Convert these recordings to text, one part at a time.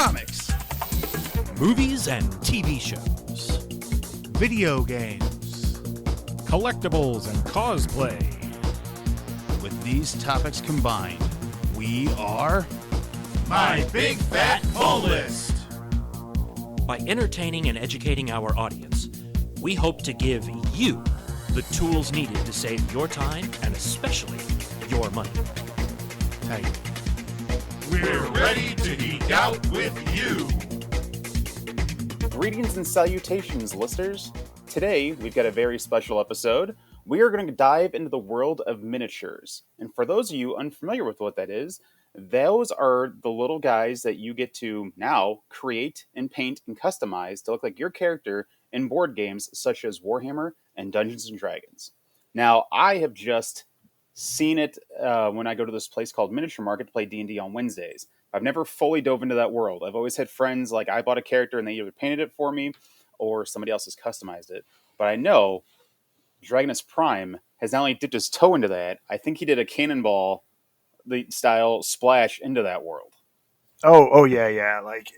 comics, movies and TV shows, video games, collectibles and cosplay. with these topics combined, we are My Big Fat Pull List. By entertaining and educating our audience, we hope to give you the tools needed to save your time and especially your money. Tight. We're ready to geek out with you. Greetings and salutations, listeners. Today, we've got a very special episode. We are going to dive into the world of miniatures. And for those of you unfamiliar with what that is, those are the little guys that you get to now create and paint and customize to look like your character in board games such as Warhammer and Dungeons and Dragons. Now, I have just seen it when I go to this place called Miniature Market to play D&D on Wednesdays. I've never fully dove into that world. I've always had friends, like I bought a character and they either painted it for me or somebody else has customized it. But I know Dragonus Prime has not only dipped his toe into that, I think he did a cannonball style splash into that world. Oh yeah. Like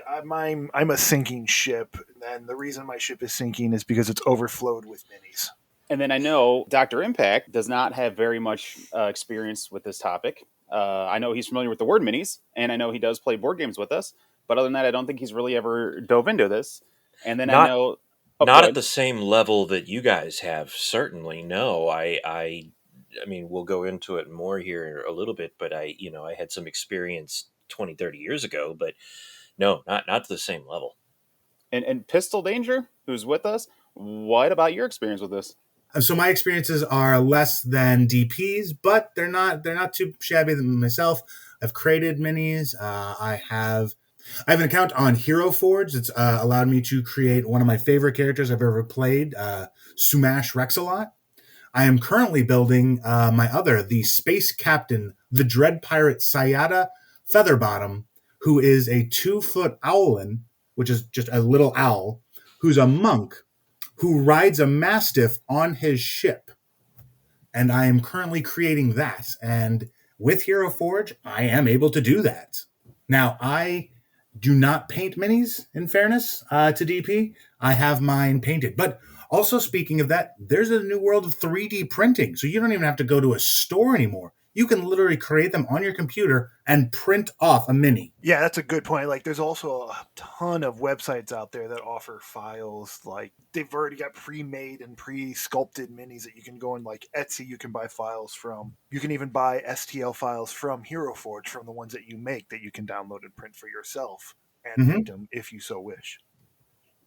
I'm a sinking ship, and the reason my ship is sinking is because it's overflowed with minis. And then I know Dr. Impact does not have very much experience with this topic. I know he's familiar with the word minis, and I know he does play board games with us. But other than that, I don't think he's really ever dove into this. And then I know... Not at the same level that you guys have, certainly. No, I mean, we'll go into it more here a little bit, but I had some experience 20, 30 years ago, but no, not to the same level. And Pistol Danger, who's with us, what about your experience with this? So my experiences are less than DP's, but they're not too shabby than myself. I've created minis. I have an account on HeroForge. It's allowed me to create one of my favorite characters I've ever played, Sumash Rexalot. I am currently building the Space Captain, the Dread Pirate Sayada Featherbottom, who is a 2-foot owlin, which is just a little owl, who's a monk who rides a mastiff on his ship. And I am currently creating that. And with HeroForge, I am able to do that. Now, I do not paint minis, in fairness to DP. I have mine painted. But also, speaking of that, there's a new world of 3D printing. So you don't even have to go to a store anymore. You can literally create them on your computer and print off a mini. Yeah, that's a good point. Like, there's also a ton of websites out there that offer files. Like, they've already got pre-made and pre-sculpted minis that you can go on, like Etsy. You can buy files from. You can even buy STL files from HeroForge, from the ones that you make, that you can download and print for yourself and paint them if you so wish.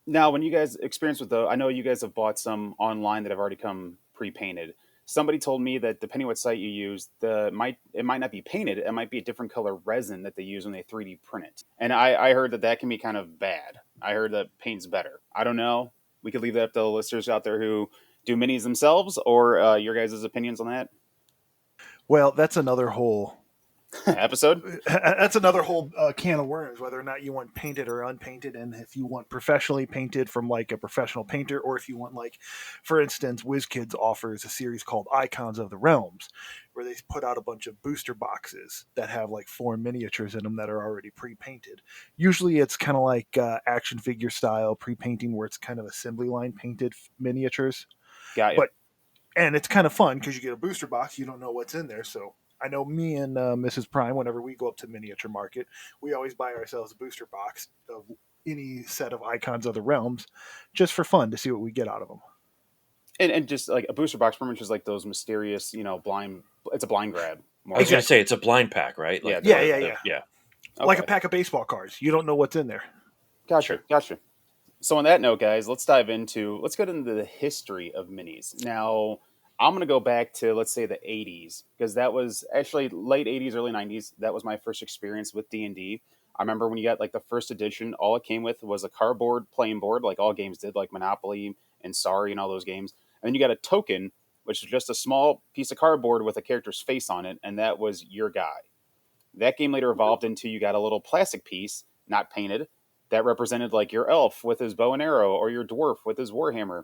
Now, when you guys experience with I know you guys have bought some online that have already come pre-painted. Somebody told me that depending what site you use, it might not be painted. It might be a different color resin that they use when they 3D print it. And I heard that can be kind of bad. I heard that paint's better. I don't know. We could leave that up to the listeners out there who do minis themselves, or your guys' opinions on that. Well, that's another whole episode. That's another whole can of worms, whether or not you want painted or unpainted, and if you want professionally painted from like a professional painter, or if you want, like, for instance, WizKids offers a series called Icons of the Realms, where they put out a bunch of booster boxes that have like 4 miniatures in them that are already pre-painted. Usually it's kind of like action figure style pre-painting, where it's kind of assembly line painted miniatures. Got you. And it's kind of fun because you get a booster box, you don't know what's in there. So I know me and Mrs. Prime, whenever we go up to Miniature Market, we always buy ourselves a booster box of any set of Icons of the Realms, just for fun, to see what we get out of them. And just like a booster box, pretty much is like those mysterious, blind. It's a blind grab. I was going to say it's a blind pack, right? Like, Yeah. Okay. Like a pack of baseball cards. You don't know what's in there. Gotcha. So on that note, guys, let's get into the history of minis. Now, I'm going to go back to, let's say, the 80s, because that was actually late 80s, early 90s. That was my first experience with D&D. I remember when you got like the first edition, all it came with was a cardboard playing board, like all games did, like Monopoly and Sorry and all those games. And then you got a token, which is just a small piece of cardboard with a character's face on it, and that was your guy. That game later evolved into you got a little plastic piece, not painted, that represented like your elf with his bow and arrow or your dwarf with his warhammer.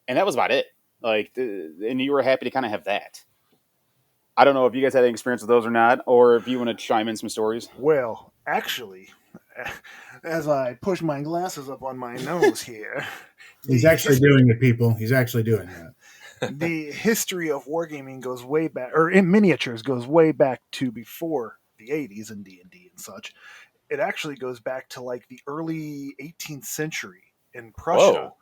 And that was about it. And you were happy to kind of have that. I don't know if you guys had any experience with those or not, or if you want to chime in some stories. Well, actually, as I push my glasses up on my nose here. He's actually doing it, people. He's actually doing that. The history of wargaming goes way back, or in miniatures goes way back to before the 80s in D&D and such. It actually goes back to like the early 18th century in Prussia,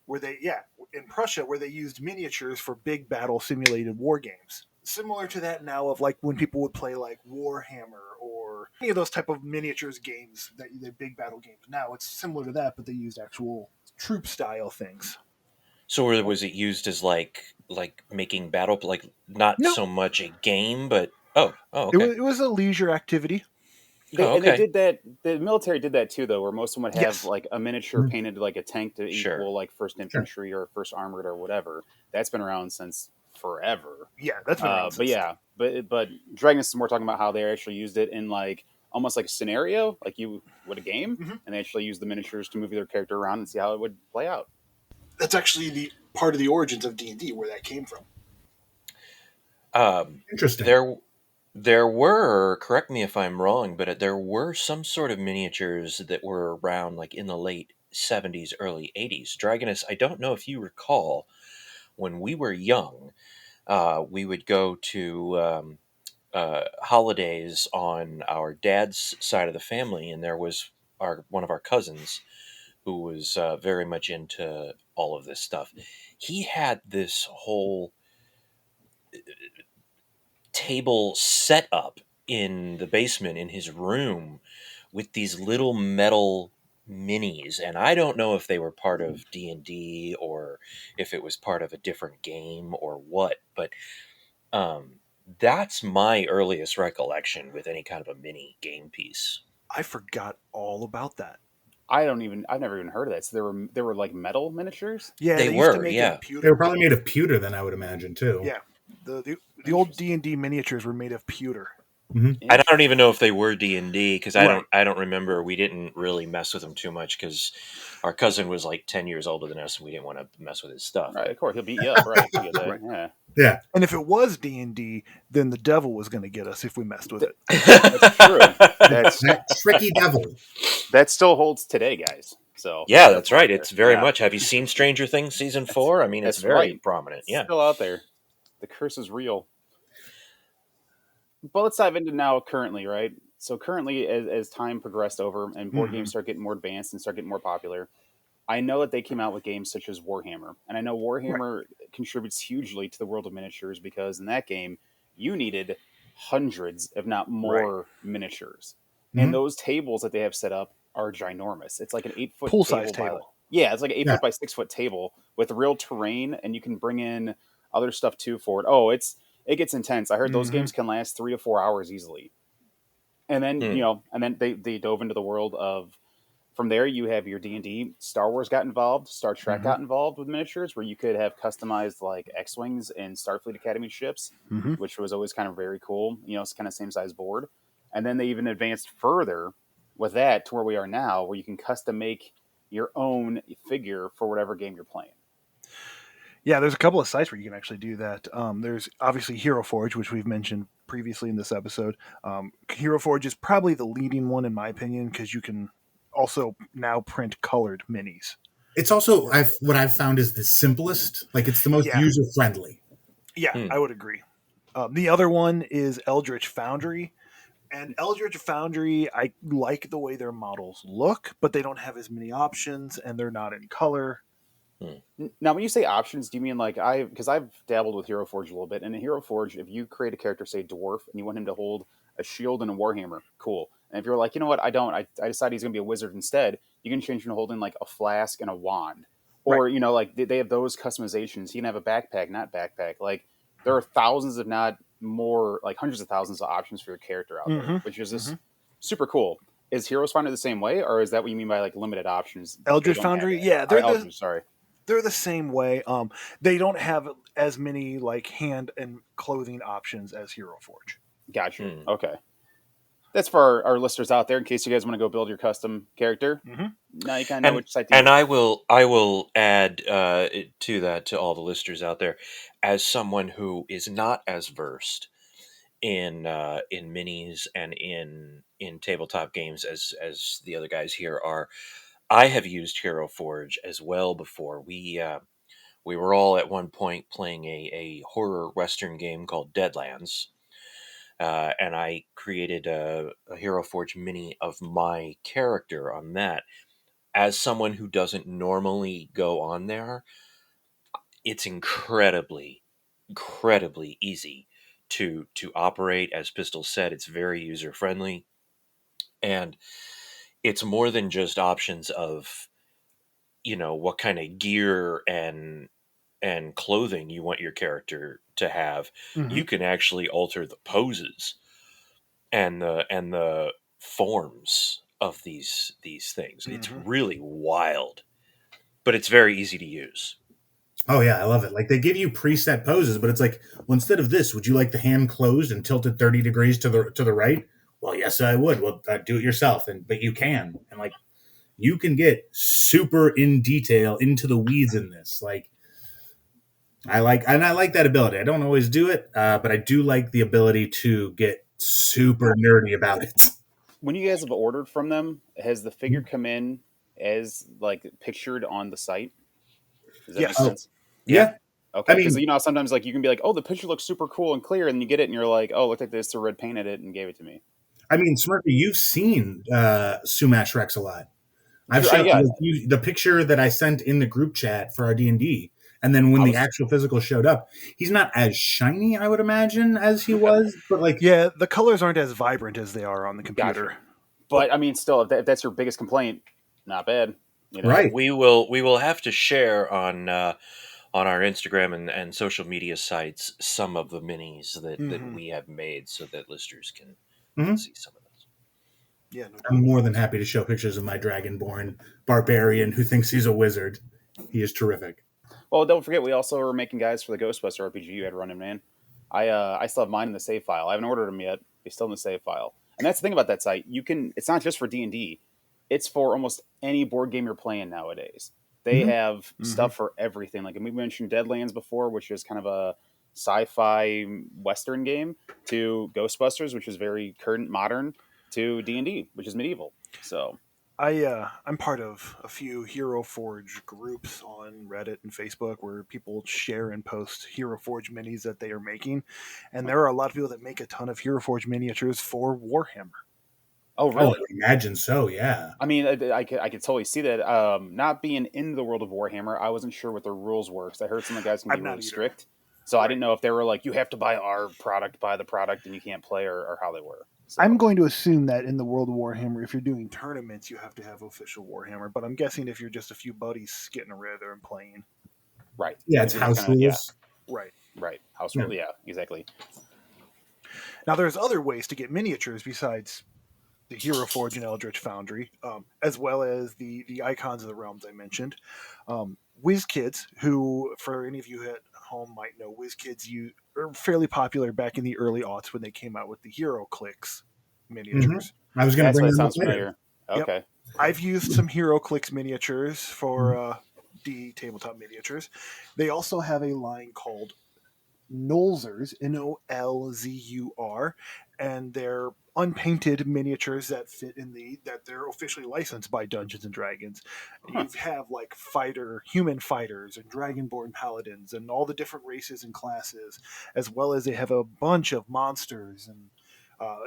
where they used miniatures for big battle simulated war games. Similar to that now of like when people would play like Warhammer or any of those type of miniatures games, that the big battle games. Now it's similar to that, but they used actual troop style things. So was it used as like making battle, like not No. so much a game, but okay. It was a leisure activity. And they did that. The military did that too, though, where most of them would have Yes. like a miniature painted like a tank to Sure. equal like first infantry or first armored or whatever. That's been around since forever. Yeah, that's been around But since. yeah, but Dragonus is more talking about how they actually used it in like almost like a scenario, like you would a game, and they actually used the miniatures to move their character around and see how it would play out. That's actually the part of the origins of D&D where that came from. Interesting. There were, correct me if I'm wrong, but there were some sort of miniatures that were around like in the late 70s, early 80s. Dragonus, I don't know if you recall, when we were young, we would go to holidays on our dad's side of the family, and there was one of our cousins who was very much into all of this stuff. He had this whole table set up in the basement in his room with these little metal minis, and I don't know if they were part of D&D or if it was part of a different game or what, but that's my earliest recollection with any kind of a mini game piece. I forgot all about that. I've never even heard of that. So they were like metal miniatures. Yeah, They used were, to make yeah. it pewter. They were probably made of pewter, then I would imagine too. Yeah, the old D&D miniatures were made of pewter. I don't even know if they were D&D because Right. I don't remember. We didn't really mess with them too much because our cousin was like 10 years older than us, and we didn't want to mess with his stuff. Right, of course he'll beat you up, right? You get that, Right. Yeah. Yeah. And if it was D&D, then the devil was going to get us if we messed with it. That's true. That tricky devil. That still holds today, guys. So Yeah, that's right. It's very Yeah. much. Have you seen Stranger Things season 4? I mean, it's that's very right. prominent. Yeah. Still out there. The curse is real. But let's dive into now currently, right? So currently, as time progressed over and board games start getting more advanced and start getting more popular, I know that they came out with games such as Warhammer. And I know Warhammer contributes hugely to the world of miniatures because in that game, you needed hundreds, if not more, miniatures. And those tables that they have set up are ginormous. It's like an 8-foot Pool-sized table. Yeah, it's like an 8-foot by 6-foot table with real terrain, and you can bring in other stuff too for it. Oh, it gets intense. I heard those games can last 3 to 4 hours easily. And then they dove into the world of. From there, you have your D&D. Star Wars got involved. Star Trek got involved with miniatures, where you could have customized like X-wings and Starfleet Academy ships, which was always kind of very cool. It's kind of same size board. And then they even advanced further with that to where we are now, where you can custom make your own figure for whatever game you're playing. Yeah, there's a couple of sites where you can actually do that. There's obviously HeroForge, which we've mentioned previously in this episode. HeroForge is probably the leading one in my opinion because you can also now print colored minis. It's also what I've found is the simplest. Like it's the most user friendly. Yeah, I would agree. The other one is Eldritch Foundry. And Eldritch Foundry, I like the way their models look, but they don't have as many options and they're not in color. Now, when you say options, do you mean like because I've dabbled with HeroForge a little bit, and in HeroForge, if you create a character, say dwarf, and you want him to hold a shield and a warhammer, cool. And if you're like, you know what, I decide he's going to be a wizard instead, you can change him to holding like a flask and a wand, or like they have those customizations. He can have a backpack, not backpack. Like there are thousands, if not more, like hundreds of thousands of options for your character out there, which is just super cool. Is Heroes Foundry the same way, or is that what you mean by like limited options? Eldritch Foundry, yeah, they're the same way. They don't have as many like hand and clothing options as HeroForge. Gotcha. Okay. That's for our listeners out there in case you guys want to go build your custom character. Now you kind of know which site to use. And I will add to that to all the listeners out there, as someone who is not as versed in minis and in tabletop games as the other guys here are. I have used HeroForge as well before. We were all at one point playing a horror western game called Deadlands, and I created a HeroForge mini of my character on that. As someone who doesn't normally go on there, it's incredibly easy to operate. As Pistol said, it's very user friendly, and it's more than just options of what kind of gear and clothing you want your character to have. Mhm. You can actually alter the poses and the forms of these things. It's Mhm. really wild, but it's very easy to use. Oh yeah, I love it. Like they give you preset poses, but it's like, well, instead of this, would you like the hand closed and tilted 30 degrees to the right? Well, yes, I would. Well, do it yourself, but you can, and like you can get super in detail into the weeds in this. Like I like that ability. I don't always do it, but I do like the ability to get super nerdy about it. When you guys have ordered from them, has the figure come in as like pictured on the site? Does that make Yes. Oh, sense? yeah. Okay, I because mean, sometimes like you can be like, oh, the picture looks super cool and clear, and you get it, and you're like, oh, look like this, the red painted it and gave it to me. Smurfy, you've seen Sumash Rex a lot. I've Sure, shown yeah, you the picture that I sent in the group chat for our D&D, and then when I the was actual physical showed up, he's not as shiny, I would imagine, as he was, but like, Yeah, the colors aren't as vibrant as they are on the gotcha. computer. But I mean, still, if that's your biggest complaint, not bad. right. We will have to share on our Instagram and social media sites some of the minis that Mhm. we have made so that listeners can Mhm. see some of those. Yeah, no I'm doubt. more than happy to show pictures of my Dragonborn Barbarian who thinks he's a wizard. He is terrific. Well, don't forget, we also are making guys for the Ghostbuster RPG you had running, man. I still have mine in the save file. I haven't ordered them yet. They're still in the save file. And that's the thing about that site. You can. It's not just for D&D. It's for almost any board game you're playing nowadays. They Mhm. have Mhm. stuff for everything. Like we mentioned Deadlands before, which is kind of a sci-fi western game, to Ghostbusters, which is very current, modern, to D&D, which is medieval. So I'm part of a few Hero Forge groups on Reddit and Facebook where people share and post Hero Forge minis that they are making, and there are a lot of people that make a ton of Hero Forge miniatures for Warhammer. oh, Oh, I really? imagine so, yeah. I mean, I could totally see that. Not being in the world of Warhammer, I wasn't sure what the rules were because I heard some of the guys can be I'm not really either. strict. So I Right. didn't know if they were like, you have to buy our product, buy the product, and you can't play, or how they were. So I'm going to assume that in the world of Warhammer, if you're doing tournaments, you have to have official Warhammer. But I'm guessing if you're just a few buddies getting together and playing, right, Yeah, if it's you're just house kind of rules. right? right, house Yeah. rule, yeah, exactly. Now, there's other ways to get miniatures besides the Hero Forge and Eldritch Foundry, as well as the Icons of the Realms I mentioned. WizKids, who, for any of you at home might know, WizKids you are fairly popular back in the early aughts when they came out with the HeroClix hmm miniatures. I was going to That's bring why it them up sounds later. familiar. Yep, Okay, I've used some HeroClix miniatures for D tabletop miniatures. They also have a line called Nullsers, Nolzur, and they're unpainted miniatures that fit in that they're officially licensed by Dungeons and Dragons. huh. You have like human fighters and Dragonborn paladins and all the different races and classes, as well as they have a bunch of monsters and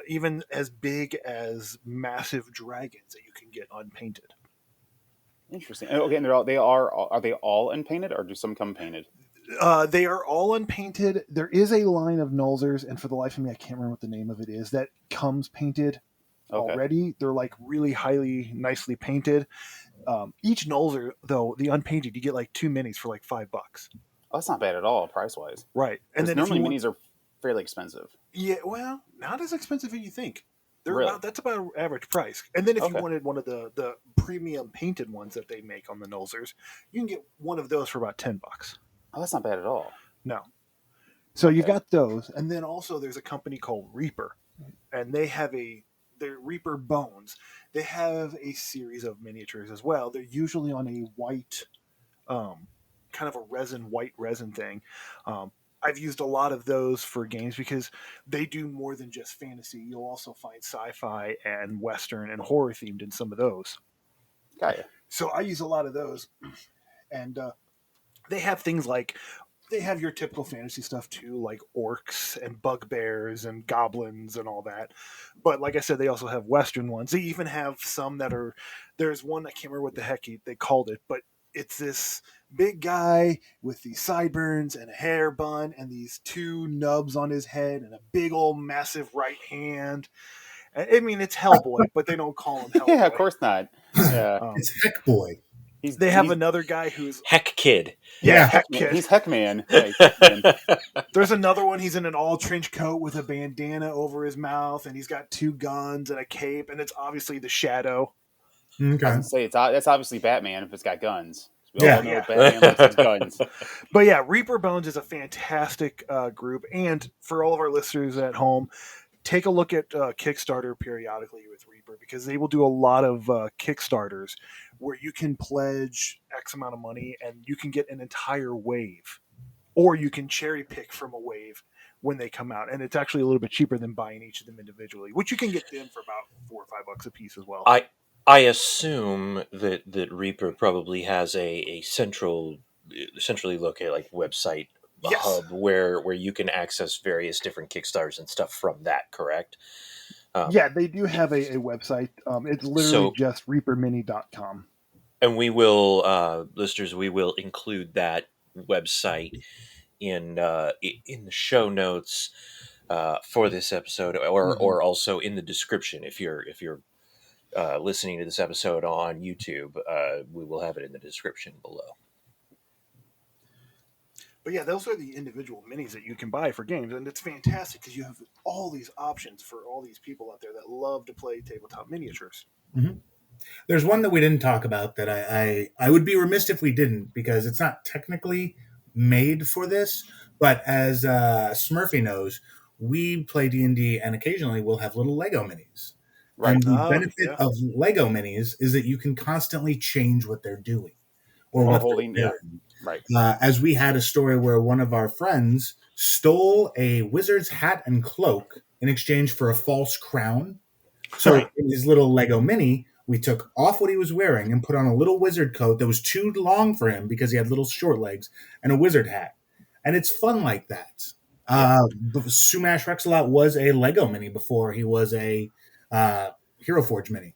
even as big as massive dragons that you can get unpainted. Interesting. Okay, and are they all unpainted, or do some come painted? They are all unpainted. There is a line of Nullsers, and for the life of me, I can't remember what the name of it is, that comes painted Okay, already. They're like really highly, nicely painted. Each Nullser, though, the unpainted, you get like two minis for like $5. oh, that's not bad at all, price wise. Right. And Because then if you normally want, minis are fairly expensive. yeah, well, not as expensive as you think. Really? That's about average price. And then if you Okay. wanted one of the premium painted ones that they make on the Nullsers, you can get one of those for about $10. Oh, that's not bad at all. No. So you've Okay. got those, and then also there's a company called Reaper, and they're Reaper Bones. They have a series of miniatures as well. They're usually on a white, kind of a white resin thing. Um, I've used a lot of those for games because they do more than just fantasy. You'll also find sci-fi and western and horror themed in some of those. Got ya. So I use a lot of those, and they have things like they have your typical fantasy stuff too, like orcs and bugbears and goblins and all that. But like I said, they also have Western ones. They even have some that are. There's one I can't remember what the heck they called it, but it's this big guy with these sideburns and a hair bun and these two nubs on his head and a big old massive right hand. I mean, it's Hellboy, but they don't call him Hellboy. Yeah, of course not. Yeah. It's Heck Boy. They have another guy who's Heck Kid. Yeah. Heck Kid. He's Heckman. Yeah, Heckman. There's another one. He's in an all trench coat with a bandana over his mouth, and he's got two guns and a cape, and it's obviously the Shadow. I was Okay. gonna say that's obviously Batman if it's got guns. We Yeah. all know Batman likes his guns. But yeah, Reaper Bones is a fantastic group, and for all of our listeners at home, take a look at Kickstarter periodically with Reaper because they will do a lot of Kickstarters where you can pledge X amount of money and you can get an entire wave, or you can cherry pick from a wave when they come out, and it's actually a little bit cheaper than buying each of them individually, which you can get them for about $4 or $5 a piece as well. I assume that Reaper probably has a centrally located like website Yes. hub where you can access various different Kickstarters and stuff from that. Correct? Yeah, they do have a website. It's literally So- just reapermini.com. And we will, listeners, we will include that website in the show notes for this episode, or also in the description. If you're listening to this episode on YouTube, we will have it in the description below. But yeah, those are the individual minis that you can buy for games, and it's fantastic because you have all these options for all these people out there that love to play tabletop miniatures. There's one that we didn't talk about that I would be remiss if we didn't, because it's not technically made for this, but as Smurphy knows, we play D&D and occasionally we'll have little Lego minis. Right. And the Oh, benefit yeah. of Lego minis is that you can constantly change what they're doing or Or what holding, they're yeah. wearing. Right. As we had a story where one of our friends stole a wizard's hat and cloak in exchange for a false crown. So Right. in his little Lego mini, we took off what he was wearing and put on a little wizard coat that was too long for him because he had little short legs and a wizard hat. And it's fun like that. Sumash Rexalot was a Lego mini before he was a HeroForge mini.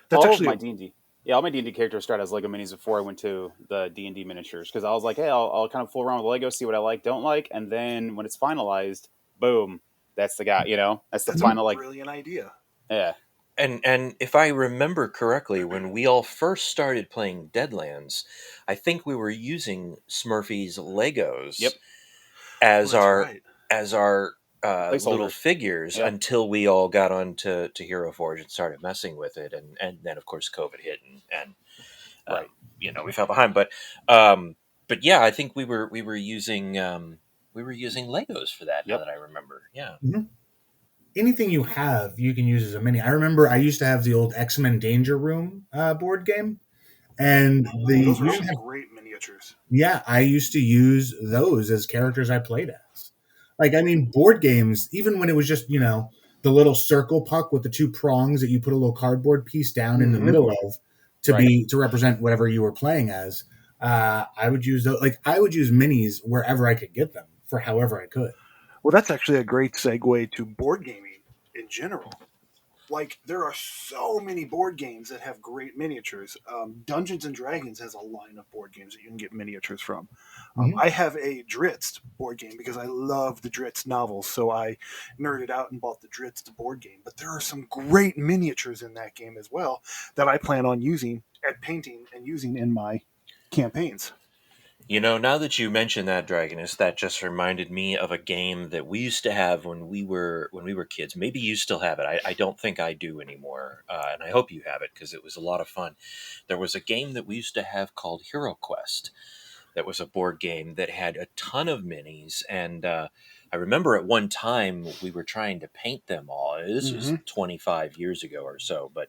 That's all actually of my D&D. Yeah, all my D&D characters started as Lego minis before I went to the D&D miniatures because I was like, hey, I'll kind of fool around with Lego, see what I like, don't like, and then when it's finalized, boom, that's the guy. That's the that's final a like, brilliant idea. yeah, And if I remember correctly, when we all first started playing Deadlands, I think we were using Smurphy's Legos Yep. as Oh, that's our right. as our Placeholders. little figures Yeah. until we all got onto HeroForge and started messing with it, and then of course COVID hit and Right. we fell behind. But yeah, I think we were using Legos for that. Yep. Now that I remember, yeah. Anything you have, you can use as a mini. I remember I used to have the old XMen Danger Room board game. And Those we are didn't some have great miniatures. Yeah, I used to use those as characters I played as. Like, I mean, board games, even when it was just, the little circle puck with the two prongs that you put a little cardboard piece down in the middle of to represent whatever you were playing as, I would use those. Like, I would use minis wherever I could get them for however I could. Well, that's actually a great segue to board gaming in general. Like, there are so many board games that have great miniatures. Dungeons and Dragons has a line of board games that you can get miniatures from. I have a Dritz board game because I love the Dritz novels, so I nerded out and bought the Dritz board game. But there are some great miniatures in that game as well that I plan on using at painting and using in my campaigns. Now that you mention that, Dragonus, that just reminded me of a game that we used to have when we were kids. Maybe you still have it. I don't think I do anymore, and I hope you have it because it was a lot of fun. There was a game that we used to have called Hero Quest. That was a board game that had a ton of minis, and I remember at one time we were trying to paint them all. This was 25 years ago or so, but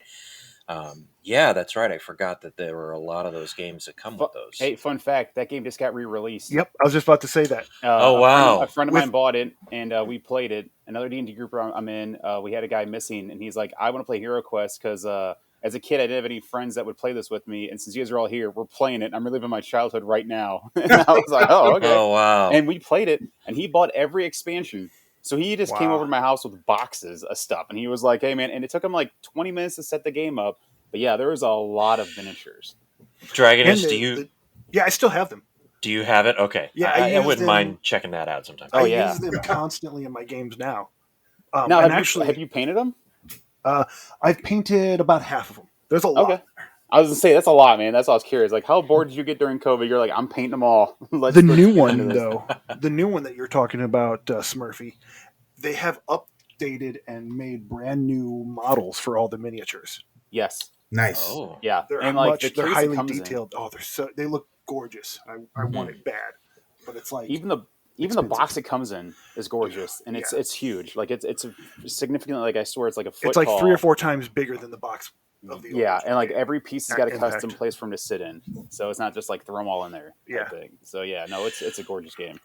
Yeah, that's right. I forgot that there were a lot of those games that come with those. Hey, fun fact: that game just got re-released. Yep, I was just about to say that. Oh, wow. A friend of mine bought it, and we played it. Another D&D group I'm in, we had a guy missing, and he's like, "I want to play Hero Quest because as a kid, I didn't have any friends that would play this with me, and since you guys are all here, we're playing it. I'm reliving my childhood right now." And I was like, "Oh, okay." Oh, wow. And we played it, and he bought every expansion. So he just came Wow. over to my house with boxes of stuff, and he was like, "Hey, man!" And it took him like 20 minutes to set the game up. But yeah, there was a lot of miniatures. Dragonus, And yeah, I still have them. do you have it? Okay. Yeah, I wouldn't mind checking that out sometime. Oh, I yeah. use them constantly in my games now. Now, and have you painted them? I've painted about half of them. There's a lot. Okay. I was gonna say that's a lot, man. That's why I was curious. Like, how bored did you get during COVID? You're like, I'm painting them all. Let's The new get one, into this. though, the new one that you're talking about, Smurphy, they have updated and made brand new models for all the miniatures. Yes. Nice. Oh. Yeah. They're and like the they're case it highly comes in, detailed. Oh, they look gorgeous. I want it bad, but it's like even the expensive. box it comes in is gorgeous, and it's huge. Like it's significantly, like I swear it's like a foot it's like tall. 3 or 4 times bigger than the box of the Yeah, original and like game. every piece has Not got a custom impact. place for him to sit in, so it's not just like throw them all in there. Yeah. Thing. So yeah, no, it's a gorgeous game.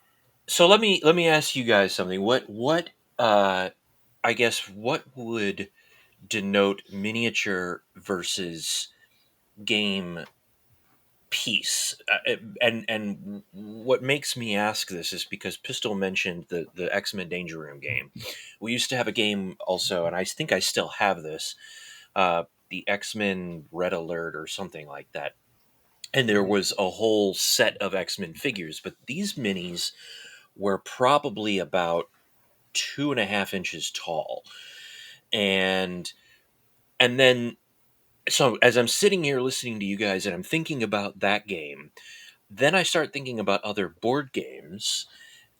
So let me ask you guys something. What I guess what would denote miniature versus game piece? And what makes me ask this is because Pistol mentioned the XMen Danger Room game. We used to have a game also, and I think I still have this, the XMen Red Alert or something like that. And there was a whole set of X-Men figures, but these minis were probably about 2.5 inches tall. And then, so as I'm sitting here listening to you guys and I'm thinking about that game, then I start thinking about other board games,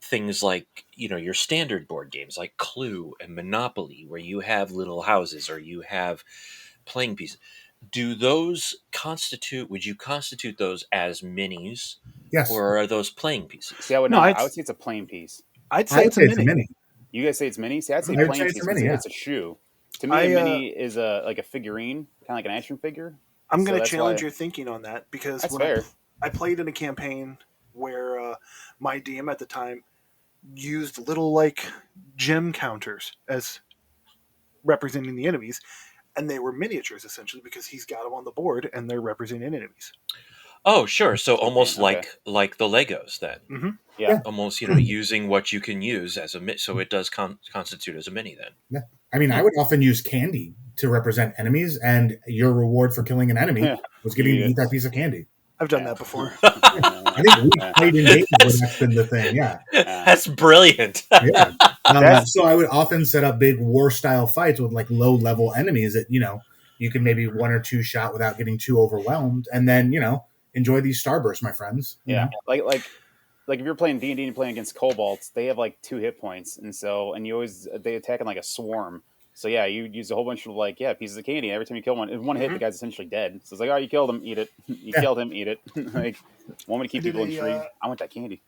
things like, your standard board games like Clue and Monopoly, where you have little houses or you have playing pieces. Do those would you constitute those as minis? Yes. Or are those playing pieces? See, I would No, not. I'd- I would say it's a plain piece. I'd say I would it's a say it's a mini. mini. You guys say it's mini. See, I'd say I would plain say piece. it's a mini, It's a shoe. To me, I, a mini is like a figurine, kind of like an action figure. I'm So going to that's challenge why- your thinking on that because That's when fair. I played in a campaign where my DM at the time used little like gem counters as representing the enemies, and they were miniatures essentially because he's got them on the board and they're representing enemies. Oh, sure. So almost Okay. like the Legos then. Mm-hmm. Yeah. Almost, using what you can use as a so it does constitute as a mini then. I mean, I would often use candy to represent enemies, and your reward for killing an enemy Yeah. was getting to Yeah. eat that piece of candy. I've done Yeah. that before. I think we played in games where that's been the thing. Yeah. That's brilliant. Yeah. That's- So I would often set up big war style fights with like low level enemies that, you can maybe 1 or 2 shot without getting too overwhelmed. And then, enjoy these Starbursts, my friends. you Yeah, know? like if you're playing D&D and you're playing against kobolds, they have like 2 hit points, and they attack in like a swarm. So yeah, you use a whole bunch of pieces of candy. Every time you kill one, in one hit, the guy's essentially dead. So it's like, oh, you killed him, eat it. You killed him, eat it. Like, want me to keep I did people a, intrigued? I want that candy.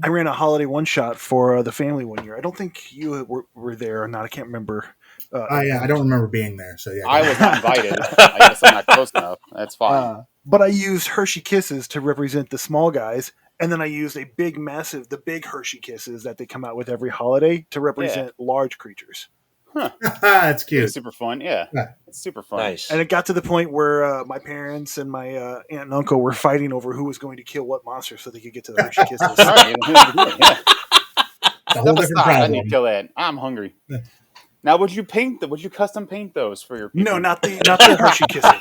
I ran a holiday one shot for the family one year. I don't think you were there or not. I can't remember. Yeah, I don't remember being there. So yeah. I was not invited. I guess I'm not close enough. That's fine. But I used Hershey Kisses to represent the small guys, and then I used the big Hershey Kisses that they come out with every holiday to represent large creatures. That's cute. It's super fun. Yeah, Yeah. it's super fun. Nice. And it got to the point where my parents and my aunt and uncle were fighting over who was going to kill what monster so they could get to the Hershey All Kisses. right, yeah. It's a whole different I need to problem. kill that. I'm hungry. Yeah. Now, would you custom paint those for your people? No, not the Hershey Kisses.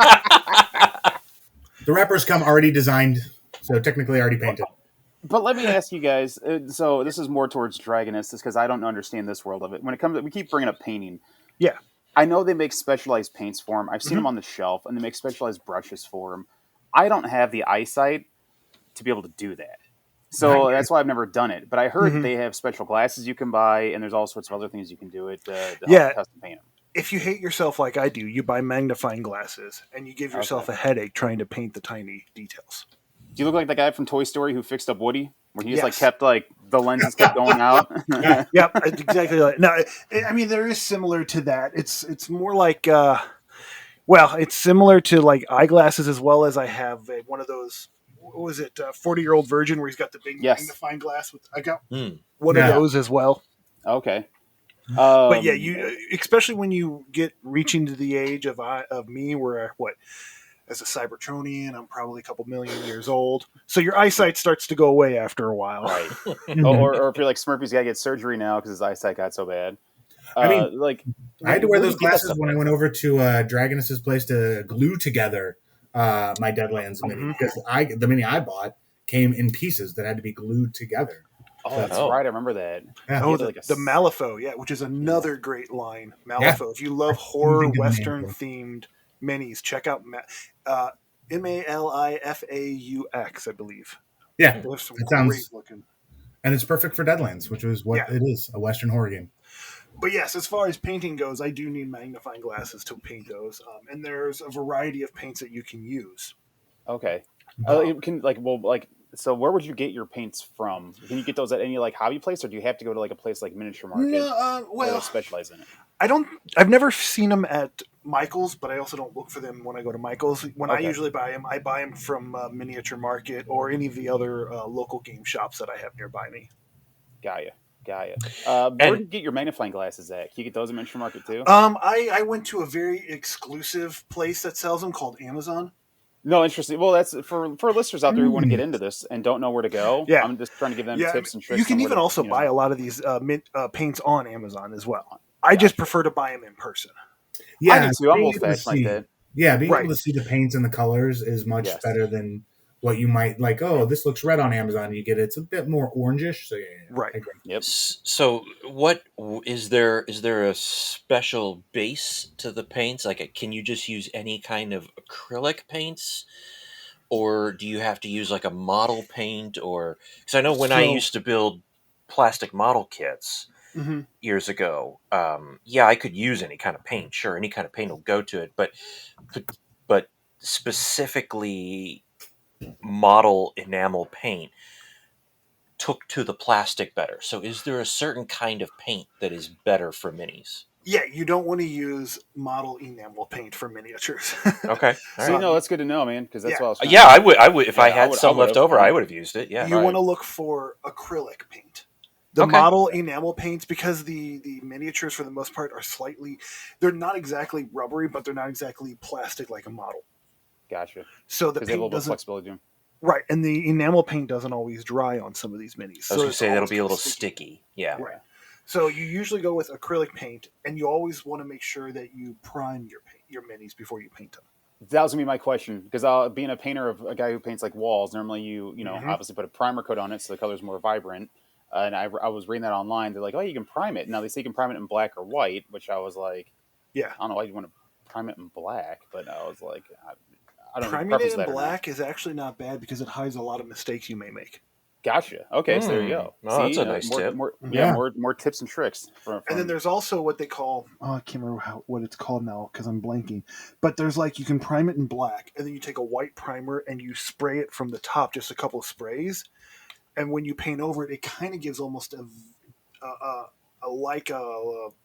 The wrappers come already designed, so technically already painted. But let me ask you guys. So this is more towards Dragonus, because I don't understand this world of it. When it comes, we keep bringing up painting. Yeah. I know they make specialized paints for them. I've seen them on the shelf, and they make specialized brushes for them. I don't have the eyesight to be able to do that, so that's why I've never done it. But I heard they have special glasses you can buy, and there's all sorts of other things you can do it to help custom paint them. If you hate yourself like I do, you buy magnifying glasses and you give yourself a headache trying to paint the tiny details. Do you look like the guy from Toy Story who fixed up Woody? Where he just Yes. kept the lenses kept going out. Yep, it's exactly like. No, I mean there is similar to that. It's more like Well, it's similar to like eyeglasses as well as I have one of those. What was it? 40-year-old virgin where he's got the big Yes. magnifying glass. I got Hmm. one Yeah. of those as well. Okay. But yeah, you especially when you get reaching to the age of me, where as a Cybertronian, I'm probably a couple million years old, so your eyesight starts to go away after a while. Right. Mhm. or if you're like Smurphy's got to get surgery now because his eyesight got so bad. I mean, like I had to wear where do those you get that glasses stuff when I at? went over to Dragonus's place to glue together my Deadlands mini Mhm. because the mini I bought came in pieces that had to be glued together. Oh, that's Oh. right. I remember that. Yeah. He Oh, had the, like the Malifaux, yeah, which is another great line. Malifaux. If you love horror Thinking of the Western name. themed minis, check out Malifaux, I believe. Yeah, There's some that great sounds, looking. and it's perfect for Deadlands, which is what Yeah. it is, a Western horror game. But yes, as far as painting goes, I do need magnifying glasses to paint those. And there's a variety of paints that you can use. Okay. Um, You can so where would you get your paints from? Can you get those at any like hobby place, or do you have to go to like a place like Miniature Market where they well, specialize in it? I've never seen them at Michael's, but I also don't look for them when I go to Michael's. When I Okay. usually buy them, I buy them from Miniature Market or any of the other local game shops that I have nearby me. Got you. Where And- do you get your magnifying glasses at? Can you get those at Miniature Market too? I went to a very exclusive place that sells them called Amazon. No, interesting. Well, that's for listeners out there who want to get into this and don't know where to go. Yeah. I'm just trying to give them Yeah, tips and tricks. you can on where even to, also buy a lot of these paints on Amazon as well. I just prefer to buy them in person. Yeah, I do too. I'm being old able to fashioned like see- that. Yeah, being Right. able to see the paints and the colors is much Yes. better than what you might like. Oh, this looks red on Amazon. And you get it's a bit more orangish. So yeah, Right. I agree. Yep. So, what is there? Is there a special base to the paints? Like, can you just use any kind of acrylic paints, or do you have to use like a model paint? Or because I know when I So- used to build plastic model kits Mm-hmm. years ago, yeah, I could use any kind of paint. Sure, any kind of paint will go to it, but specifically model enamel paint took to the plastic better. So is there a certain kind of paint that is better for minis? Yeah, you don't want to use model enamel paint for miniatures. Okay. All See, right. no, that's good to know, man, because that's Yeah. what I was. Yeah, I would if I Yeah, I had would- some I would've. left over, I would have used it. Yeah. You Right. want to look for acrylic paint. The Okay. model enamel paints, because the miniatures for the most part are they're not exactly rubbery, but they're not exactly plastic like a model. Gotcha. So the Because they have a paint little bit of doesn't flexibility to them. right, and the enamel paint doesn't always dry on some of these minis. I was So going to it's say that'll always be a kinda little sticky. Yeah. Right. So you usually go with acrylic paint, and you always want to make sure that you prime your minis before you paint them. That was gonna be my question because being a painter of a guy who paints like walls, normally you know Mhm. obviously put a primer coat on it so the color's more vibrant. And I was reading that online. They're like, oh, you can prime it. Now they say you can prime it in black or white, which I was like, Yeah. I don't know why you want to prime it in black, but I was like, I don't know. Priming preference it that in or not. black is actually not bad because it hides a lot of mistakes you may make. Gotcha. Okay, so there you go. Oh, that's a nice tip. Yeah. More tips and tricks. And then there's also what they call I can't remember what it's called now because I'm blanking. But there's like you can prime it in black, and then you take a white primer and you spray it from the top, just a couple of sprays. And when you paint over it, it kind of gives almost a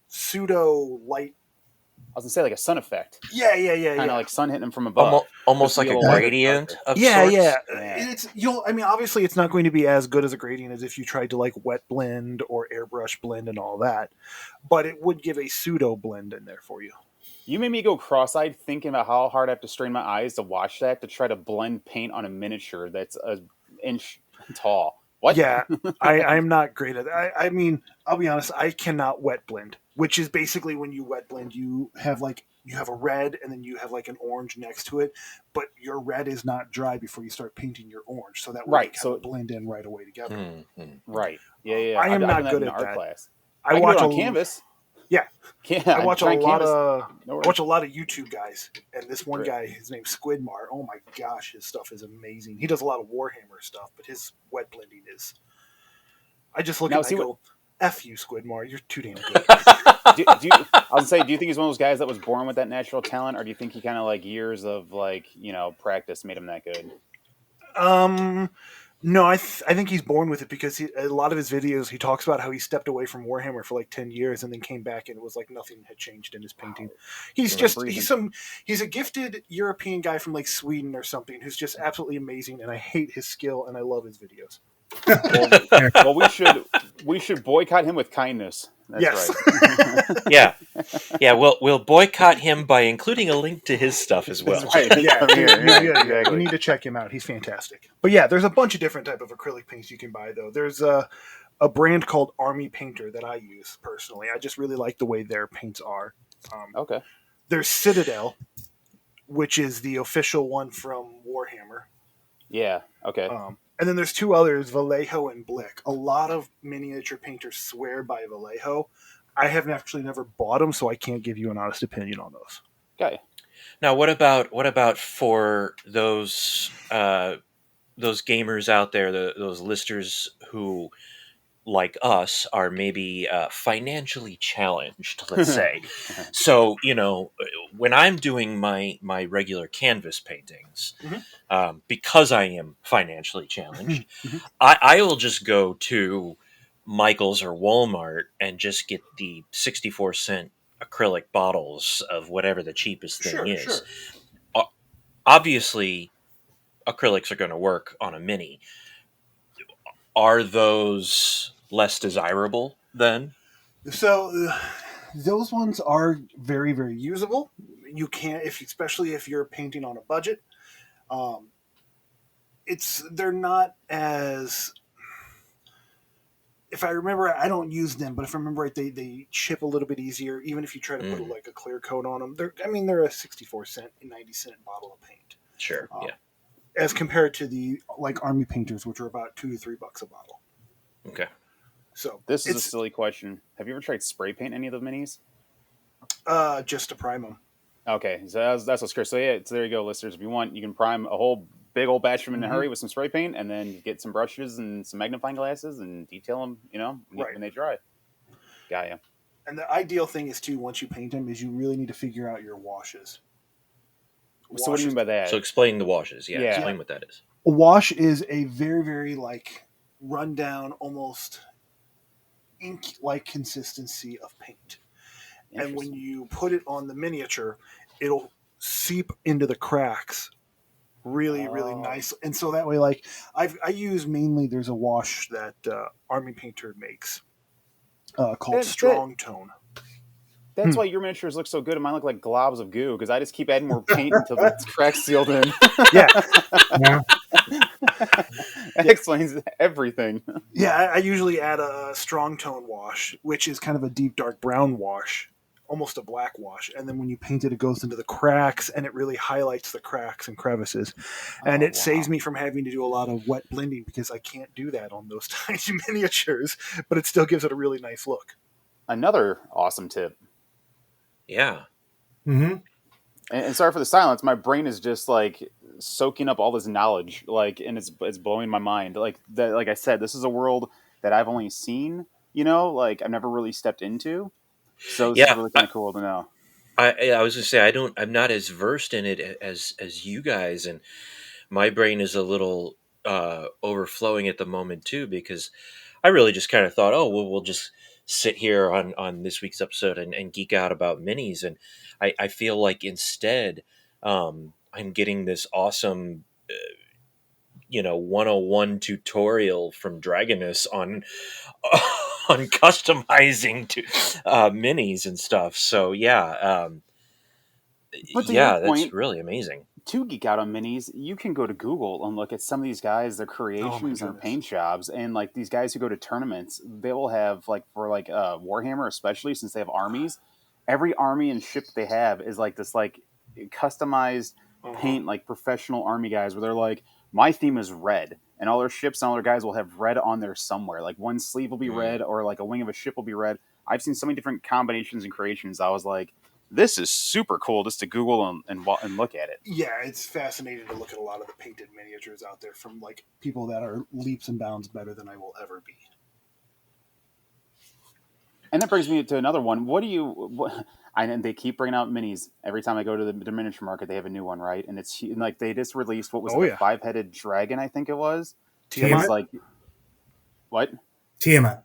pseudo light. I was gonna say like a sun effect, Yeah. kind of like sun hitting them from above. Almost Just like be a a little lighter, gradient darker. of Yeah, sorts. yeah. Yeah. It's I mean, obviously, it's not going to be as good as a gradient as if you tried to like wet blend or airbrush blend and all that, but it would give a pseudo blend in there for you. You made me go cross-eyed thinking about how hard I have to strain my eyes to watch that to try to blend paint on a miniature that's an inch tall. What? Yeah, I'm not great at that. I mean, I'll be honest, I cannot wet blend, which is basically when you wet blend, you have a red and then you have like an orange next to it, but your red is not dry before you start painting your orange, so that way Right, they kind so- of blend in right away together. Mhm. Right. Yeah. I am I've not done good in at art that. class. I I can watch do it on a canvas. Yeah. Yeah. I watch a try lot canvas. of No I worries. watch a lot of YouTube guys, and this one Right. guy, his name's Squidmar. Oh my gosh, his stuff is amazing. He does a lot of Warhammer stuff, but his wet blending is. I just look Now, at it see and I what- go, "F you, Squidmar. You're too damn good." I was gonna say, do you think he's one of those guys that was born with that natural talent, or do you think he kind of like years of practice made him that good? No, I think he's born with it because a lot of his videos he talks about how he stepped away from Warhammer for like 10 years and then came back and it was like nothing had changed in his painting. He's Living, just breathing. he's a gifted European guy from like Sweden or something who's just absolutely amazing, and I hate his skill and I love his videos. Well, we should boycott him with kindness. That's Yes. right. Yeah. We'll boycott him by including a link to his stuff as well. That's right. Yeah, Come here. Yeah, you exactly. need to check him out. He's fantastic. But yeah, there's a bunch of different type of acrylic paints you can buy though. There's a brand called Army Painter that I use personally. I just really like the way their paints are. Okay. There's Citadel, which is the official one from Warhammer. Yeah. Okay. And then there's two others, Vallejo and Blick. A lot of miniature painters swear by Vallejo. I have actually never bought them, so I can't give you an honest opinion on those. Okay. Now, what about for those gamers out there, those listers who, like us, are maybe financially challenged, let's say. So, when I'm doing my regular canvas paintings, because I am financially challenged, I will just go to Michael's or Walmart and just get the 64-cent acrylic bottles of whatever the cheapest thing is. Sure. Obviously, acrylics are going to work on a mini. Are those less desirable then? So those ones are very, very usable. You can't, especially if you're painting on a budget. They're not as. If I remember, I don't use them, but if I remember right, they chip a little bit easier. Even if you try to put like a clear coat on them, they're a 64-cent, 90-cent bottle of paint. Sure. Yeah. As compared to the like Army Painters, which are about $2 to $3 a bottle. Okay. So This is a silly question. Have you ever tried spray paint any of the minis? Just to prime them. Okay, so that's what's curious. So yeah, so there you go, listeners. If you want, you can prime a whole big old batch of them in a hurry with some spray paint, and then get some brushes and some magnifying glasses and detail them. When they dry. Got ya. And the ideal thing is too, once you paint them, is you really need to figure out your washes. So what do you mean by that? So explain the washes. Yeah. Explain what that is. A wash is a very, very like rundown, almost ink-like consistency of paint. And when you put it on the miniature, it'll seep into the cracks really, really nice. And so that way, like I use mainly, there's a wash that Army Painter makes called Strong Tone. That's why your miniatures look so good and mine look like globs of goo, because I just keep adding more paint until the cracks sealed in. Yeah. That explains everything. Yeah, I usually add a Strong Tone wash, which is kind of a deep dark brown wash, almost a black wash. And then when you paint it, it goes into the cracks and it really highlights the cracks and crevices. And it saves me from having to do a lot of wet blending because I can't do that on those tiny miniatures, but it still gives it a really nice look. Another awesome tip. Yeah. Mm-hmm. And sorry for the silence. My brain is just like soaking up all this knowledge, and it's blowing my mind. Like I said, this is a world that I've only seen. I've never really stepped into. So this is really kind of cool to know. I was gonna say I'm not as versed in it as you guys, and my brain is a little overflowing at the moment too, because I really just kind of thought, we'll just sit here on this week's episode and geek out about minis, and I feel like instead I'm getting this awesome 101 tutorial from Dragonus on customizing to minis and stuff. So but to your point, that's really amazing. To geek out on minis, you can go to Google and look at some of these guys, their creations and paint jobs, and like these guys who go to tournaments, they will have for Warhammer, especially since they have armies. Every army and ship they have is like this customized paint, like professional army guys, where they're like, my theme is red, and all their ships and all their guys will have red on there somewhere. Like one sleeve will be red, or like a wing of a ship will be red. I've seen so many different combinations and creations. I was like, this is super cool just to Google and look at it. Yeah, it's fascinating to look at a lot of the painted miniatures out there from like people that are leaps and bounds better than I will ever be. And that brings me to another one. And they keep bringing out minis every time I go to the miniature market. They have a new one, right? And it's like they just released what was the 5-headed dragon, I think it was. Tiamat? It's like what? Tiamat.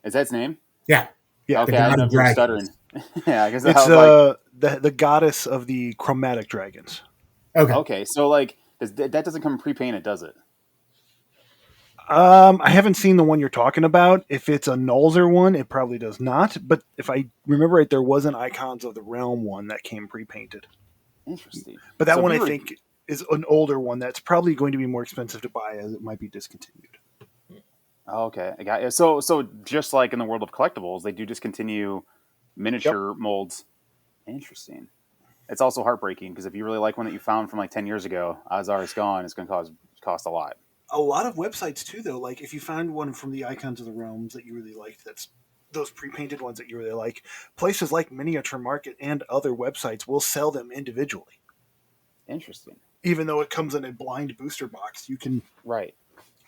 Is that its name? Yeah. Yeah. Okay, The I god didn't know of if you were dragons. stuttering. Yeah, because It's I was like, the goddess of the chromatic dragons. Okay. okay, so like that doesn't come pre-painted, does it? I haven't seen the one you're talking about. If it's a Nullser one, it probably does not. But if I remember right, there was an Icons of the Realm one that came pre-painted. Interesting. But that So one, if I you were- think, is an older one that's probably going to be more expensive to buy as it might be discontinued. Oh, okay, I got you. So just like in the world of collectibles, they do discontinue miniature molds. Interesting. It's also heartbreaking because if you really like one that you found from like 10 years ago, odds are it's gone. It's going to cost a lot. A lot of websites too, though. Like if you find one from the Icons of the Realms that you really liked, that's those pre-painted ones that you really like. Places like Miniature Market and other websites will sell them individually, Interesting. even though it comes in a blind booster box. You can, Right.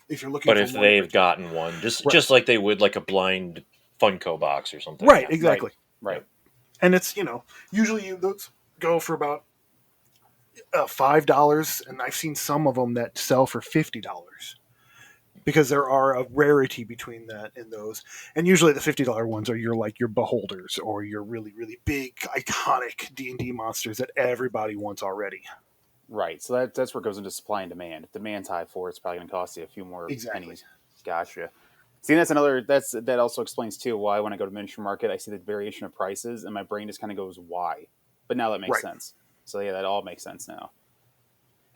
if you're looking. But for if more they've information. gotten one, just Right. just like they would like a blind Funko box or something. Right, Yeah. exactly. Right. And it's usually those go for about $5, and I've seen some of them that sell for $50 because there are a rarity between that and those. And usually the $50 ones are your beholders or your really really big iconic D&D monsters that everybody wants already. Right. So that's where it goes into supply and demand. If demand's high for it, it's probably going to cost you a few more Exactly. pennies. Gotcha. See, that also explains too why when I go to miniature market, I see the variation of prices, and my brain just kind of goes, "Why?" But now that makes Right. sense. So yeah, that all makes sense now.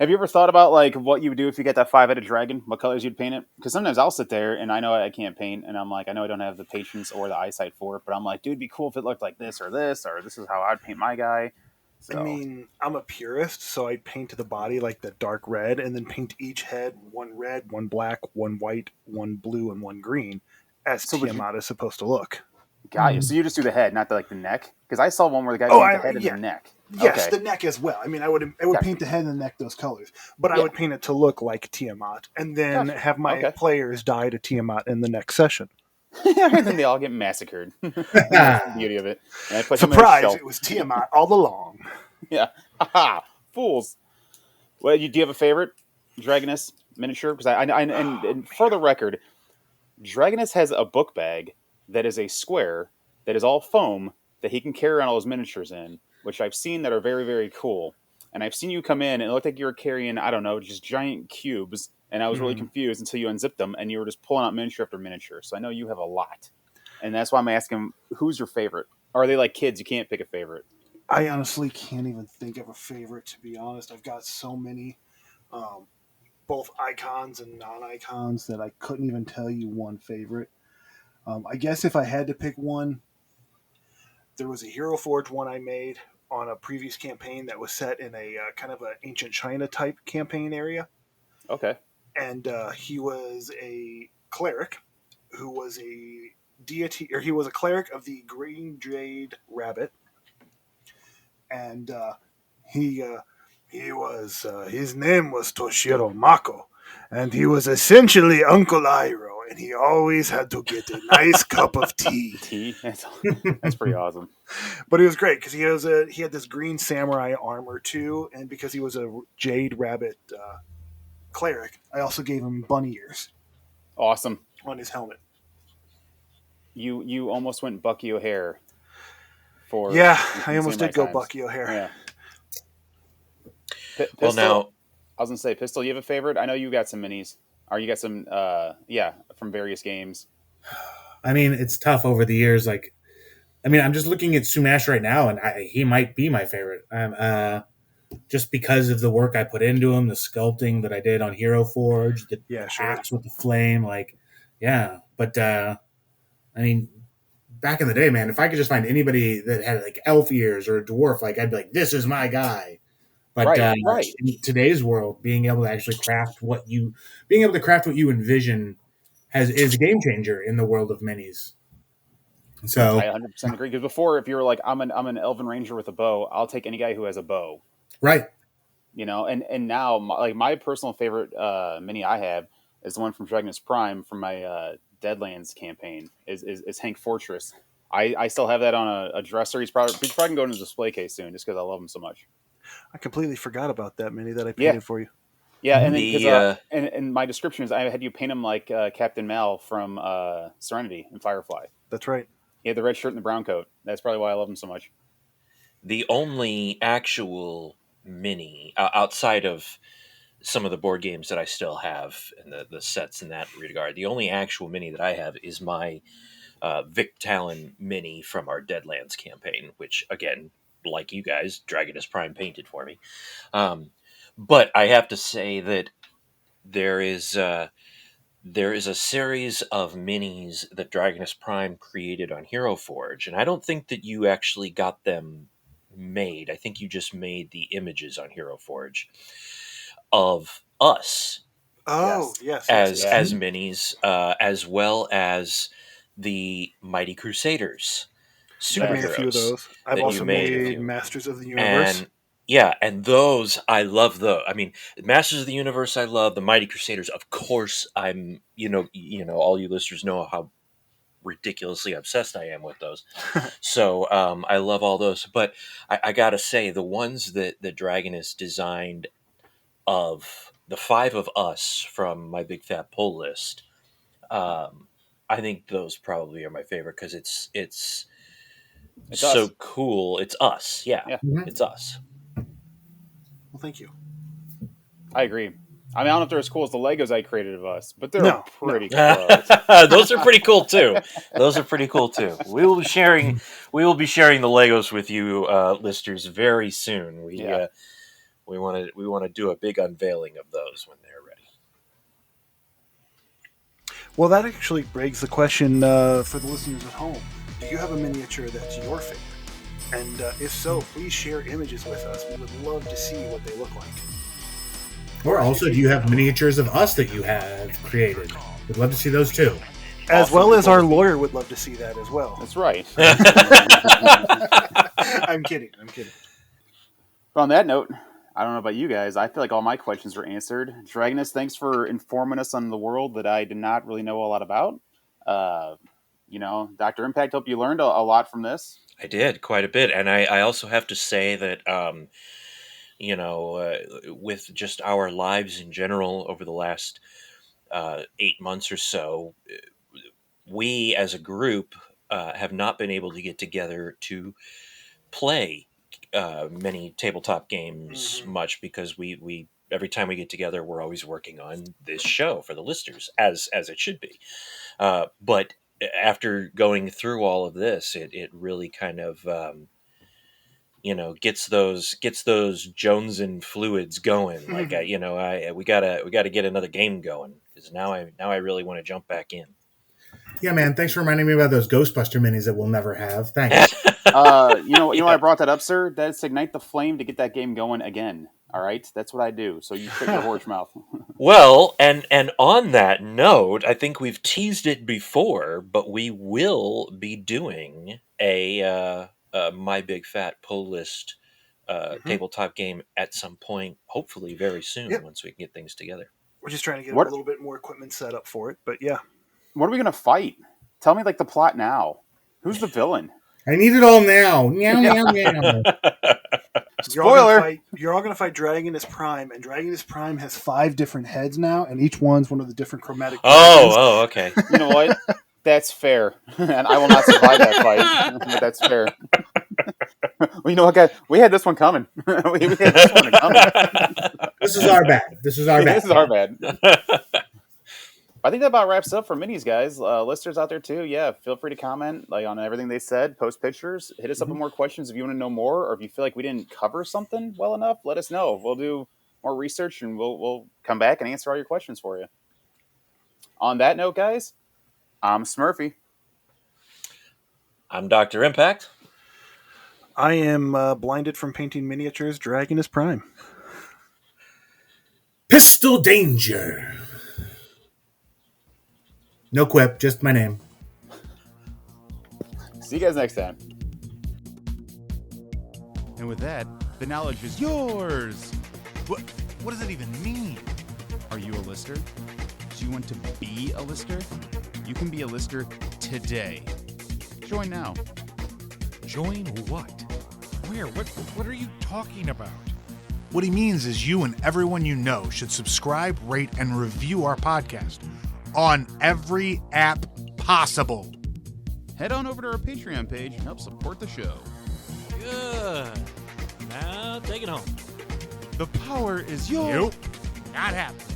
Have you ever thought about like what you would do if you get that 5-headed dragon? What colors you'd paint it? Because sometimes I'll sit there and I know I can't paint, and I'm like, I know I don't have the patience or the eyesight for it, but I'm like, dude, it'd be cool if it looked like this, or this is how I'd paint my guy. So I mean, I'm a purist, so I paint the body like the dark red, and then paint each head one red, one black, one white, one blue, and one green, as So would you- Tiamat is supposed to look. got you. So you just do the head, not the neck? Because I saw one where the guy Oh, painted the head yeah. and the neck. Yes, Okay. the neck as well. I mean, I would Gotcha. paint the head and the neck those colors, but I Yeah. would paint it to look like Tiamat, and then Gotcha. have my Okay. players die to Tiamat in the next session. And then they all get massacred. That's the beauty of it. And I put them in a Surprise! shelf. It was Tiamat all along. Yeah. Haha. Fools. Well, do you have a favorite Dragonus miniature? Because and for the record, Dragonus has a book bag that is a square that is all foam that he can carry around all his miniatures in, which I've seen that are very, very cool. And I've seen you come in and it looked like you were carrying, I don't know, just giant cubes. And I was really confused until you unzipped them and you were just pulling out miniature after miniature. So I know you have a lot. And that's why I'm asking, who's your favorite? Or are they like kids? You can't pick a favorite. I honestly can't even think of a favorite, to be honest. I've got so many, both icons and non-icons, that I couldn't even tell you one favorite. I guess if I had to pick one, there was a HeroForge one I made on a previous campaign that was set in a kind of an ancient China type campaign area. Okay. And he was a cleric who was a deity, or he was a cleric of the Green Jade Rabbit. And he was his name was Toshiro Mako, and he was essentially Uncle Iroh, and he always had to get a nice cup of tea. Tea. That's pretty awesome. But he was great because he had this green samurai armor too, and because he was a Jade Rabbit cleric, I also gave him bunny ears Awesome. on his helmet. You almost went Bucky O'Hare. Yeah, I almost did go Bucky O'Hare. Yeah. Pistol, Well, now I was gonna say, Pistol, you have a favorite? I know you got some minis. Or you got some from various games. I mean, it's tough over the years. Like, I mean, I'm just looking at Sumash right now, and he might be my favorite. Just because of the work I put into him, the sculpting that I did on HeroForge, the hats with the flame, like, yeah. But I mean, back in the day, man, if I could just find anybody that had like elf ears or a dwarf, like, I'd be like, this is my guy. But Right. in today's world, being able to actually craft what you envision is a game changer in the world of minis. So I 100% agree. Because before, if you were like, I'm an Elven Ranger with a bow, I'll take any guy who has a bow. right. And now, my personal favorite mini I have is the one from Dragonus Prime from my Deadlands campaign. Is Hank Fortress. I still have that on a dresser. He's probably going to go in a display case soon, just because I love him so much. I completely forgot about that mini that I painted for you. Yeah, and then The because and my description is I had you paint him like Captain Mal from Serenity and Firefly. That's right. He had the red shirt and the brown coat. That's probably why I love him so much. the only actual mini outside of some of the board games that I still have and the sets in that regard, the only actual mini that I have is my Vic Talon mini from our Deadlands campaign, which again, like you guys, Dragonus Prime painted for me. But I have to say that there is a series of minis that Dragonus Prime created on HeroForge, and I don't think that you actually got them made. I think you just made the images on HeroForge of us Oh, yes. as minis, as well as the Mighty Crusaders I made a few of superheroes those. I've that you also made a made few. Masters of the Universe. And yeah, and those I love. Those, I mean, Masters of the Universe I love. The Mighty Crusaders, of course. I'm all you listeners know how ridiculously obsessed I am with those. So I love all those. But I gotta say, the ones that Dragonus designed of the 5 of us from my big fat pull list, I think those probably are my favorite because it's so us. cool. It's us, yeah. Mhm. It's us. Well, thank you. I agree. I mean, I don't know if they're as cool as the Legos I created of us, but they're No, pretty close. Those are pretty cool too. Those are pretty cool too. We will be sharing the Legos with you, listeners, very soon. We want to do a big unveiling of those when they're ready. Well, that actually begs the question for the listeners at home. Do you have a miniature that's your favorite? And if so, please share images with us. We would love to see what they look like. Or also, do you have miniatures of us that you have created? We'd love to see those too. As well as our lawyer would love to see that as well. That's right. I'm kidding. But on that note, I don't know about you guys. I feel like all my questions were answered. Dragonus, thanks for informing us on the world that I did not really know a lot about. Dr. Impact, hope you learned a lot from this. I did quite a bit, and I also have to say that with just our lives in general over the last 8 months or so, we as a group have not been able to get together to play many tabletop games much because we every time we get together, we're always working on this show for the listeners, as it should be. But after going through all of this, it really kind of gets those Jones and fluids going. Like we gotta get another game going because now I really want to jump back in. Yeah, man. Thanks for reminding me about those Ghostbuster minis that we'll never have. Thanks. Why I brought that up, sir? That's ignite the flame to get that game going again. All right, that's what I do. So you shut your horse mouth. Well, and on that note, I think we've teased it before, but we will be doing a My Big Fat Pull List tabletop game at some point, hopefully very soon, once we can get things together. We're just trying to get a little bit more equipment set up for it, but yeah. What are we going to fight? Tell me the plot now. Who's the villain? I need it all now. Meow, meow, meow. Spoiler! You're all going to fight Dragonus Prime, and Dragonus Prime has 5 different heads now, and each one's one of the different chromatic dragons. Oh, okay. You know what? That's fair. And I will not survive that fight, but that's fair. Well, you know what, guys? We had this one coming. we had this one coming. This is our bad. This is our bad. I think that about wraps up for minis, guys. Listeners out there too, feel free to comment on everything they said. Post pictures. Hit us up with more questions if you want to know more, or if you feel like we didn't cover something well enough. Let us know. We'll do more research and we'll come back and answer all your questions for you. On that note, guys, I'm Smurphy. I'm Dr. Impact. I am blinded from painting miniatures. Dragonus Prime. Pistol Danger. No quip, just my name. See you guys next time. And with that, the knowledge is yours. What does it even mean? Are you a lister? Do you want to be a lister? You can be a lister today. Join now. Join what? Where? What are you talking about? What he means is you and everyone you know should subscribe, rate, and review our podcast on every app possible. Head on over to our Patreon page and help support the show. Good. Now take it home. The power is yours. Not happening.